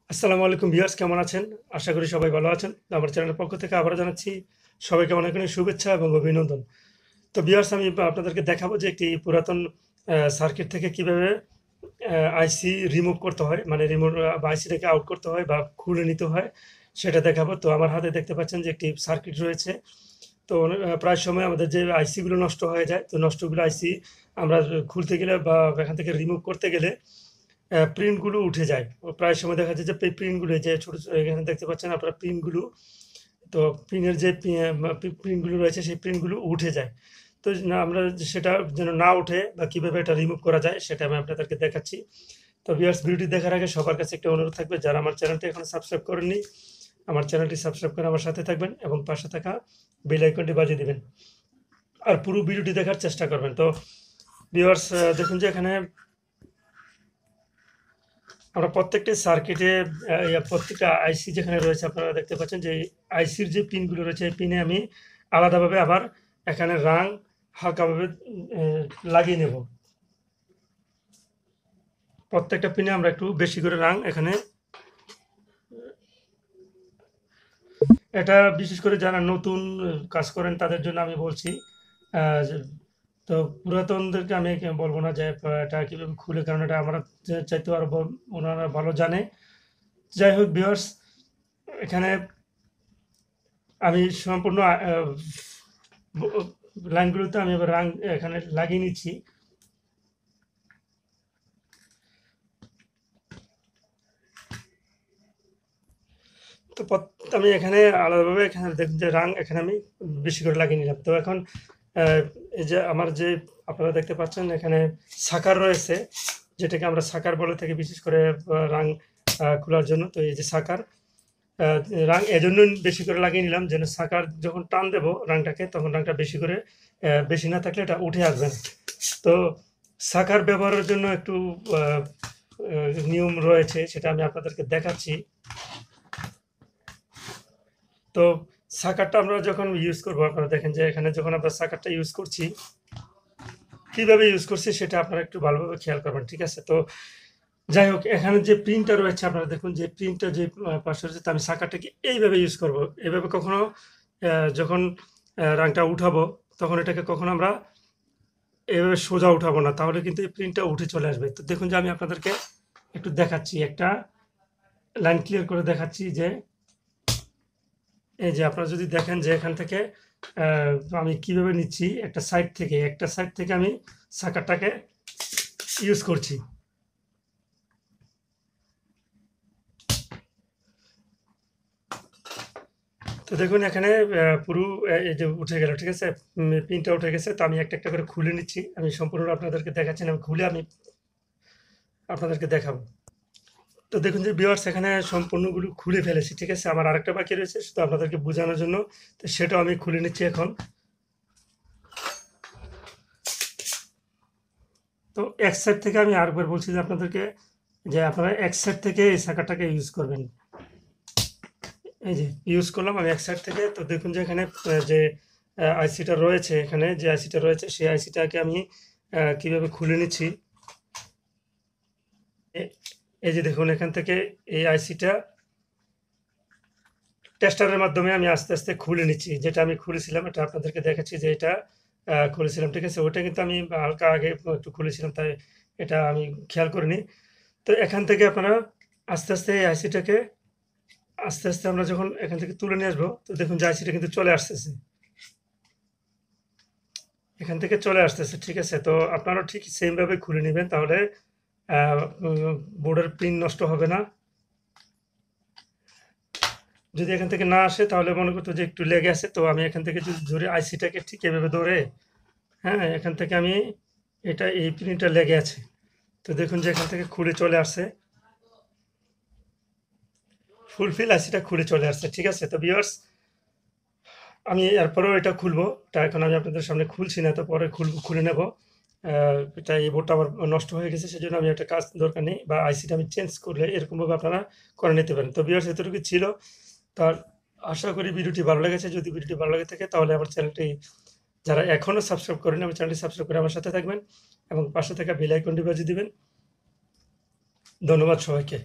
আসসালামু আলাইকুম ভিউয়ার্স, কেমন আছেন? আশা করি সবাই ভালো আছেন। তো আমার চ্যানেলের পক্ষ থেকে আবারও জানাচ্ছি সবাইকে অনেক অনেক শুভেচ্ছা এবং অভিনন্দন। তো ভিউয়ার্স, আমি আপনাদেরকে দেখাবো যে একটি পুরাতন সার্কিট থেকে কিভাবে আইসি রিমুভ করতে হয়, মানে রিমুভ বা আইসিটাকে আউট করতে হয় বা খুলে নিতে হয়, সেটা দেখাবো। তো আমার হাতে দেখতে পাচ্ছেন যে একটি সার্কিট রয়েছে। তো প্রায় সময় আমাদের যে আইসিগুলো নষ্ট হয়ে যায়, তো নষ্টগুলো আইসি আমরা খুলতে গেলে বা এখান থেকে রিমুভ করতে গেলে প্রিন্টগুলো উঠে যায়। প্রায় সময় দেখা যায় যে প্রিন্টগুলো যে ছোট, ছোট এখানে দেখতে পাচ্ছেন আপনারা প্রিন্টগুলো, তো প্রিন্টের যে প্রিন্টগুলো রয়েছে সেই প্রিন্টগুলো উঠে যায়। তো না আমরা সেটা যেন না উঠে বা কিভাবে এটা রিমুভ করা যায় সেটা আমি আপনাদেরকে দেখাচ্ছি। তো ভিউয়ার্স, ভিডিওটি দেখার আগে সবার কাছে একটা অনুরোধ থাকবে, যারা আমার চ্যানেলটি এখনো সাবস্ক্রাইব করেননি, আমার চ্যানেলটি সাবস্ক্রাইব করে আমার সাথে থাকবেন এবং পাশে থাকা বেল আইকনটি বাজিয়ে দিবেন। আর পুরো ভিডিওটি দেখার চেষ্টা করবেন। তো ভিউয়ার্স, দেখুন যে এখানে আমরা প্রত্যেকটি সার্কিটে প্রত্যেকটা আইসি যেখানে রয়েছে আপনারা দেখতে পাচ্ছেন যে আইসির যে পিনগুলো রয়েছে এই পিনে আমি আলাদাভাবে আবার এখানে রাং হালকাভাবে লাগিয়ে নেব। প্রত্যেকটা পিনে আমরা একটু বেশি করে রাং এখানে, এটা বিশেষ করে যারা নতুন কাজ করেন তাদের জন্য আমি বলছি। তো পুরাতনদেরকে আমি বলবো না যে এটা কীভাবে খুলে, কারণ এটা আমরা চাইতেও আরও ওনারা ভালো জানে। যাই হোক ভিউয়ার্স, এখানে আমি সম্পূর্ণ লাইনগুলোতে আমি এবার রাং এখানে লাগিয়ে নিচ্ছি। তো আমি এখানে আলাদাভাবে এখানে দেখুন যে রাং এখানে আমি বেশি করে লাগিয়ে নিলাম। তো এখন এই যে আমার যে আপনারা দেখতে পাচ্ছেন এখানে সাকার রয়েছে, যেটাকে আমরা সাকার বলে থাকি বিশেষ করে রাং খোলার জন্য। তো এই যে সাকার রাং এজন্য বেশি করে লাগিয়ে নিলাম, যেন সাকার যখন টান দেবো রাংটাকে তখন রাংটা বেশি করে, বেশি না থাকলে এটা উঠে আসবে না। তো সাকার ব্যবহারের জন্য একটু নিয়ম রয়েছে, সেটা আমি আপনাদেরকে দেখাচ্ছি। তো সাকারটা আমরা যখন ইউজ করবো, আপনারা দেখেন যে এখানে যখন আমরা সাকারটা ইউজ করছি, কীভাবে ইউজ করছি সেটা আপনারা একটু ভালোভাবে খেয়াল করবেন, ঠিক আছে? তো যাই হোক, এখানে যে প্রিন্টটা রয়েছে আপনারা দেখুন যে প্রিন্টটা যে পাশে রয়েছে, তো আমি সাকারটাকে এইভাবে ইউজ করব। এভাবে কখনো যখন রাংটা উঠাবো তখন এটাকে কখনো আমরা এভাবে সোজা উঠাবো না, তাহলে কিন্তু এই প্রিন্টটা উঠে চলে আসবে। তো দেখুন যে আমি আপনাদেরকে একটু দেখাচ্ছি, একটা লাইন ক্লিয়ার করে দেখাচ্ছি যে এই যে আপনারা যদি দেখেন যে এখান থেকে আমি কিভাবে নিচ্ছি, একটা সাইড থেকে আমি সাকারটাকে ইউজ করছি। তো দেখুন এখানে পুরো এই যে উঠে গেল, ঠিক আছে? পিনটা উঠে গেছে। তো আমি একটা একটা করে খুলে নিচ্ছি। আমি সম্পূর্ণ আপনাদেরকে দেখাচ্ছি না, খুলে আমি আপনাদেরকে দেখাবো। তো দেখুন যে ভিউয়ার্স, এখানে সম্পূর্ণগুলো খুলে ফেলেছি, ঠিক আছে? আমার আরেকটা বাকি রয়েছে শুধু আপনাদেরকে বোঝানোর জন্য। তো সেটাও আমি খুলে নিচ্ছি এখন। তো এক সাইড থেকে আমি আরেকবার বলছি যে আপনাদেরকে, যে আপনারা এক সাইড থেকে এই চাকাটাকে ইউজ করবেন। এই যে ইউজ করলাম আমি এক সাইড থেকে। তো দেখুন যে এখানে যে আইসিটা রয়েছে, এখানে যে আইসিটা রয়েছে সেই আইসিটাকে আমি কিভাবে খুলে নিচ্ছি। এই যে দেখুন এখান থেকে এই আইসিটা টেস্টারের মাধ্যমে আমি আস্তে আস্তে খুলে নিচ্ছি। যেটা আমি খুলেছিলাম এটা আপনাদেরকে দেখাচ্ছি যে এটা খুলেছিলাম, ঠিক আছে? ওটা কিন্তু আমি হালকা আগে একটু খুলেছিলাম, তাই এটা আমি খেয়াল করিনি। তো এখান থেকে আপনারা আস্তে আস্তে এই আইসিটাকে আস্তে আস্তে আমরা যখন এখান থেকে তুলে নিয়ে আসবো, তো দেখুন যে আইসিটা কিন্তু চলে আসতেছে, এখান থেকে চলে আসতেছে, ঠিক আছে? তো আপনারাও ঠিক সেমভাবে খুলে নেবেন, তাহলে বোর্ডের পিন নষ্ট হবে না। যদি এখান থেকে না আসে তাহলে মনে করতো যে একটু লেগে আছে, তো আমি এখান থেকে যদি ধরে আইসিটাকে ঠিক এভাবে ধরে, হ্যাঁ, এখান থেকে আমি এটা এই পিনটা লেগে আছে, তো দেখুন যে এখান থেকে খুলে চলে আসছে, ফুলফিল আইসিটা খুলে চলে আসছে, ঠিক আছে? তো ভিউয়ার্স, আমি এরপরেও এটা খুলবো। এটা এখন আমি আপনাদের সামনে খুলছি না, তো পরে খুলে নেব। এটা এই বোর্ডটা আমার নষ্ট হয়ে গেছে, সেজন্য আমি একটা কাজ দরকার নেই, বা আইসিটা আমি চেঞ্জ করলে এরকমভাবে আপনারা করে নিতে পারেন। তো ভিউয়ার্স, এতটুকু ছিল। তার আশা করি ভিডিওটি ভালো লেগেছে। যদি ভিডিওটি ভালো লেগে থাকে তাহলে আমার চ্যানেলটি যারা এখনও সাবস্ক্রাইব করেনি, আমার চ্যানেলটি সাবস্ক্রাইব করে আমার সাথে থাকবেন এবং পাশে থাকা বেল আইকনটি বাজিয়ে দিবেন। ধন্যবাদ সবাইকে।